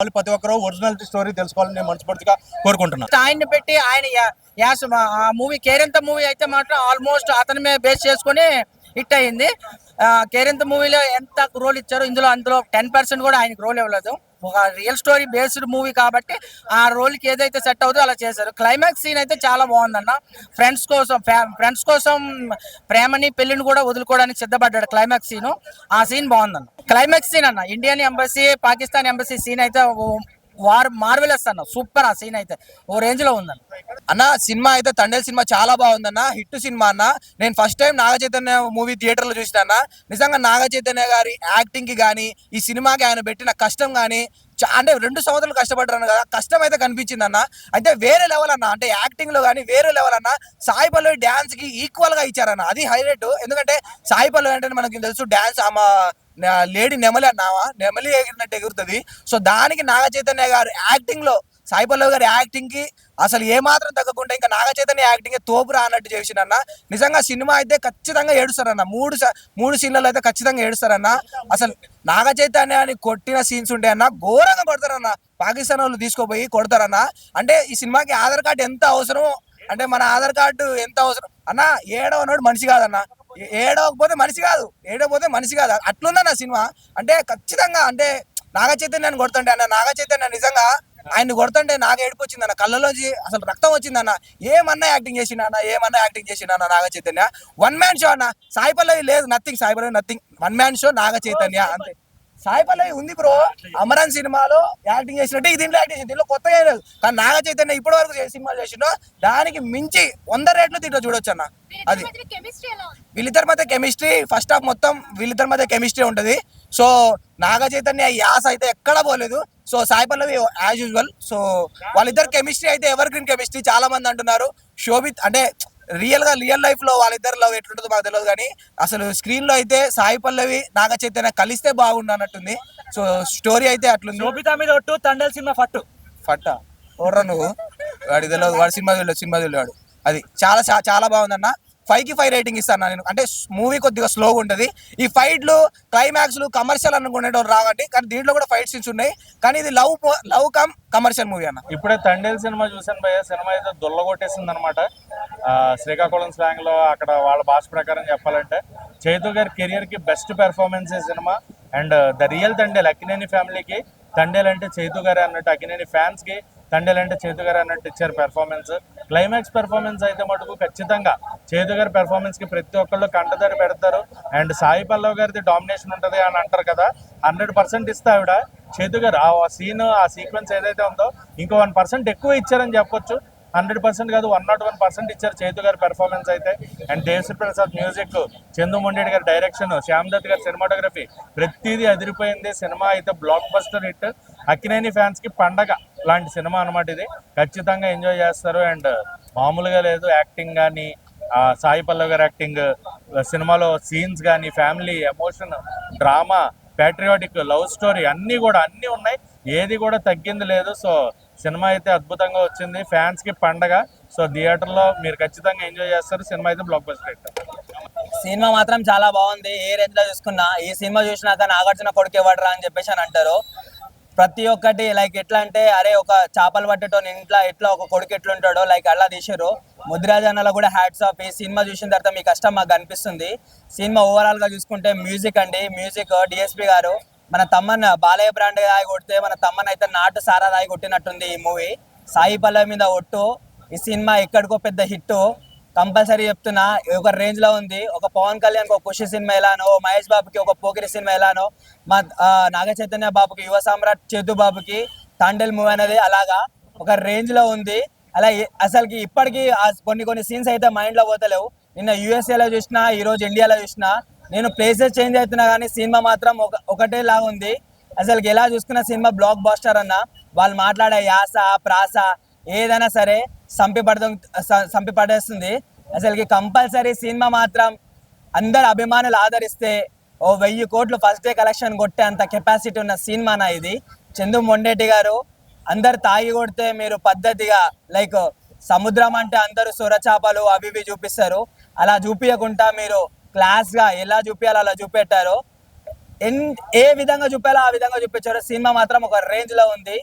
వాళ్ళు ప్రతి ఒక్కరు ఒరిజినల్ స్టోరీ తెలుసుకోవాలని నేను మనస్ఫూర్తిగా కోరుకుంటున్నాను. ఆయన్ని పెట్టి ఆయన యాస్ ఆ మూవీ కేరింత మూవీ అయితే మాత్రం ఆల్మోస్ట్ అతని మీద బేస్ చేసుకుని హిట్ అయింది. కేరింత మూవీలో ఎంత రోల్ ఇచ్చారో అందులో 10% కూడా ఆయనకు రోల్ ఇవ్వలేదు. ఒక రియల్ స్టోరీ బేస్డ్ మూవీ కాబట్టి ఆ రోల్కి ఏదైతే సెట్ అవుతుందో అలా చేశారు. క్లైమాక్స్ సీన్ అయితే చాలా బాగుందన్న. ఫ్రెండ్స్ కోసం ప్రేమని పెళ్లిని కూడా వదులుకోవడానికి సిద్ధపడ్డాడు. క్లైమాక్స్ సీన్, ఆ సీన్ బాగుందన్న. క్లైమాక్స్ సీన్ అన్న, Indian embassy Pakistan embassy scene అయితే మార్వెలస్ అన్న, సూపర్. ఆ సీన్ అయితే ఓ రేంజ్ లో ఉందన్న. అన్న సినిమా అయితే తండేల్ సినిమా చాలా బాగుందన్న, హిట్ సినిమా అన్న. నేను first time Naga Chaitanya movie theatre లో చూసిన అన్న. నిజంగా నాగ చైతన్య గారి యాక్టింగ్ కి కానీ ఈ సినిమాకి ఆయన పెట్టిన కష్టం కానీ అంటే 2 సంవత్సరాలు కష్టపడ్డారు కదా, కష్టం అయితే కనిపించింది అన్న. అంటే వేరే లెవెల్ అన్న, అంటే యాక్టింగ్ లో కానీ వేరే లెవెల్ అన్న. సాయి పల్లవి డాన్స్ కి ఈక్వల్ గా ఇచ్చారన్న, అది హైలైట్. ఎందుకంటే సాయి పల్లవి అంటే మనకి తెలుసు డాన్స్ ఆమె లేడీ నెమలి అన్నావా, నెమలి ఎగిరినట్టు ఎగురుతుంది. సో దానికి నాగ చైతన్య గారు యాక్టింగ్ లో సాయి పల్లవి గారి యాక్టింగ్ కి అసలు ఏమాత్రం తగ్గకుండా ఇంకా నాగ చైతన్య యాక్టింగ్ తోపురా అన్నట్టు చేసినన్న. నిజంగా సినిమా అయితే ఖచ్చితంగా ఏడుస్తారన్న. మూడు సీన్లలో అయితే ఖచ్చితంగా ఏడుస్తారన్న. అసలు నాగ చైతన్యాన్ని కొట్టిన సీన్స్ ఉంటే అన్న ఘోరంగా కొడతారన్న. పాకిస్తాన్ వాళ్ళు తీసుకోపోయి కొడతారన్న. అంటే ఈ సినిమాకి ఆధార్ కార్డు ఎంత అవసరం, అంటే మన ఆధార్ కార్డు ఎంత అవసరం అన్న. ఏడవనోడు మనిషి కాదన్న, ఏడవకపోతే మనిషి కాదు, అట్లుందన్న సినిమా. అంటే ఖచ్చితంగా అంటే నాగ చైతన్యాన్ని కొడుతుంటే అన్న, నాగ చైతన్య నిజంగా ఆయన్ని కొడుతుంటే నాకు ఏడుపు వచ్చిందన్న, కళ్ళలోంచి అసలు రక్తం వచ్చిందన్న. ఏమన్నా acting చేసిందన్న Naga Chaitanya. 1 man show అన్న. సాయి పల్లవి లేదు, nothing. Sai Pallavi nothing, 1 man show Naga Chaitanya అంతే. సాయి పల్లవి ఉంది బ్రో, అమరన్ సినిమాలో యాక్టింగ్ చేసినట్టే దీంట్లో యాక్టింగ్ చేసింది. దీంట్లో కొత్తగా లేదు. కానీ నాగ చైతన్య ఇప్పటి వరకు సినిమాలు చేసిండో దానికి మించి 100 రేట్లు దీంట్లో చూడొచ్చు అన్న. అది వీళ్ళిద్దరి మధ్య కెమిస్ట్రీ, ఫస్ట్ హాఫ్ మొత్తం వీళ్ళిద్దరి మధ్య కెమిస్ట్రీ ఉంటుంది. సో నాగ చైతన్య యాస అయితే ఎక్కడా పోలేదు. So Sai Pallavi as usual. So వాళ్ళిద్దరు కెమిస్ట్రీ అయితే ఎవర్ గ్రీన్ కెమిస్ట్రీ. చాలా మంది అంటున్నారు శోభిత్ అంటే రియల్ లైఫ్ లో వాళ్ళిద్దరు లవ్ ఎట్లుంటుందో మాకు తెలియదు, కానీ అసలు స్క్రీన్ లో అయితే సాయి పల్లవి నాగ చైతన్య కలిస్తే బాగుండు అన్నట్టుంది. సో స్టోరీ అయితే అట్లుంది. శోభిత మీద ఒట్టు, తండేల్ సినిమా ఫట్టా ఓర్రా నువ్వు, వాడి తెలియదు, వాడు సినిమా తెలియదు. అది చాలా చాలా బాగుందన్న. 5కి 5 రేటింగ్ ఇస్తాను నేను. అంటే మూవీ కొద్దిగా స్లోగా ఉంటుంది. ఈ ఫైట్లు క్లైమాక్స్లు కమర్షియల్ అనుకునేటోళ్ళు రావండి, కానీ దీంట్లో కూడా ఫైట్ సీన్స్ ఉన్నాయి. కానీ ఇది లవ్ కమ్ కమర్షియల్ మూవీ అన్న. ఇప్పుడే తండేల్ సినిమా చూసాను భయ్య. సినిమా అయితే దొల్లగొట్టేసింది అనమాట. శ్రీకాకుళం స్లాంగ్ లో అక్కడ వాళ్ళ భాష ప్రకారం చెప్పాలంటే చైతు గారి కెరియర్ కి బెస్ట్ పెర్ఫార్మెన్స్ ఈ cinema. And the real Thandel, Akkineni ఫ్యామిలీకి తండేల్ అంటే చైతు గారే అన్నట్టు, అక్కినేని ఫ్యాన్స్ కి తండేల్ అంటే చేతు గారు అన్నట్టు ఇచ్చారు పెర్ఫార్మెన్స్. క్లైమాక్స్ పెర్ఫార్మెన్స్ అయితే మటుకు ఖచ్చితంగా చేతు గారి పెర్ఫార్మెన్స్ కి ప్రతి ఒక్కళ్ళు కంటదారి పెడతారు. అండ్ సాయి పల్లవ్ గారిది డామినేషన్ ఉంటుంది అని అంటారు కదా, 100% ఇస్తే ఆవిడ చేతు గారు ఆ సీన్, ఆ సీక్వెన్స్ ఏదైతే ఉందో ఇంకో 1% ఎక్కువ ఇచ్చారని చెప్పొచ్చు. 100% కాదు, 101% ఇచ్చారు చేతు గారి పెర్ఫార్మెన్స్ అయితే. అండ్ దేవశ్రీ ప్రసాద్ మ్యూజిక్, చందు మొండేటి గారి డైరెక్షన్, శ్యామ్ దత్ గారి సినిమాటోగ్రఫీ, ప్రతిదీ అదిరిపోయింది. సినిమా అయితే block buster hit. Akkineni fans కి పండగ లాంటి సినిమా అనమాట ఇది. ఖచ్చితంగా ఎంజాయ్ చేస్తారు. అండ్ మామూలుగా లేదు, యాక్టింగ్ కానీ, సాయి పల్లవి గారి యాక్టింగ్, సినిమాలో సీన్స్ కానీ, family emotion, drama, patriotic, love story అన్నీ ఉన్నాయి. ఏది కూడా తగ్గింది లేదు. సో సినిమా అయితే అద్భుతంగా వచ్చింది, ఫ్యాన్స్ కి పండగ. సో థియేటర్ లో మీరు ఖచ్చితంగా ఎంజాయ్ చేస్తారు. సినిమా అయితే బ్లాక్ బస్టర్ హిట్. సినిమా మాత్రం చాలా బాగుంది. ఏ రేంజ్ లో చూసుకున్నా ఈ సినిమా చూసినాక నాగార్జున కొడుకు ఎవడరా అని చెప్పేసి అని అంటారు. ప్రతి ఒక్కటి లైక్ ఎట్లా అంటే, అరే ఒక చేపలు పట్టేటో ఇంట్లో ఎట్లా ఒక కొడుకు ఎట్లుంటాడో లైక్ అలా తీసారు. ముద్రాజ్ అన్నలో కూడా హ్యాట్స్ ఆఫ్. ఈ సినిమా చూసిన తర్వాత మీ కష్టం మాకు కనిపిస్తుంది. సినిమా ఓవరాల్ గా చూసుకుంటే మ్యూజిక్ డిఎస్పి గారు మన తమ్మన్ బాలయ్య బ్రాండ్ రాయి కొడితే మన తమ్మన్ అయితే నాటు సారా రాయి కొట్టినట్టుంది ఈ మూవీ. సాయి పల్లవి మీద ఒట్టు. ఈ సినిమా ఎక్కడికో పెద్ద హిట్ కంపల్సరీ చెప్తున్నా. ఒక రేంజ్ లో ఉంది. ఒక పవన్ కళ్యాణ్ ఒక ఖుషి సినిమా ఎలానో, మహేష్ బాబుకి ఒక పోకిరి సినిమా ఎలానో, మా నాగ చైతన్య బాబుకి యువ సామ్రాట్ చేతు బాబుకి తాండేల్ మూవీ అనేది అలాగా ఒక రేంజ్ లో ఉంది. అలా అసలుకి ఇప్పటికీ కొన్ని సీన్స్ అయితే మైండ్ లో పోతలేవు. నిన్న యూఎస్ఏలో చూసినా, ఈ రోజు ఇండియాలో చూసినా, నేను ప్లేసెస్ చేంజ్ అవుతున్నా కానీ సినిమా మాత్రం ఒకటే లాగా ఉంది. అసలుకి ఎలా చూసుకున్న సినిమా బ్లాక్ బాస్టర్ అన్న. వాళ్ళు మాట్లాడే యాస, ప్రాస ఏదైనా సరే సంపి పడేస్తుంది. అసలుకి కంపల్సరీ సినిమా మాత్రం అందరు అభిమానులు ఆదరిస్తే 1000 కోట్లు ఫస్ట్ డే కలెక్షన్ కొట్టే అంత కెపాసిటీ ఉన్న సినిమానా ఇది. చందు మొండేటి గారు అందరు తాగి కొడితే మీరు పద్ధతిగా లైక్ సముద్రం అంటే అందరూ సొరచాపలు అవి ఇవి చూపిస్తారు. అలా చూపించకుండా మీరు క్లాస్ గా ఎలా చూపించాలో అలా చూపెట్టారు. ఏ విధంగా చూపాలో ఆ విధంగా చూపించారు. సినిమా మాత్రం ఒక రేంజ్ లో ఉంది.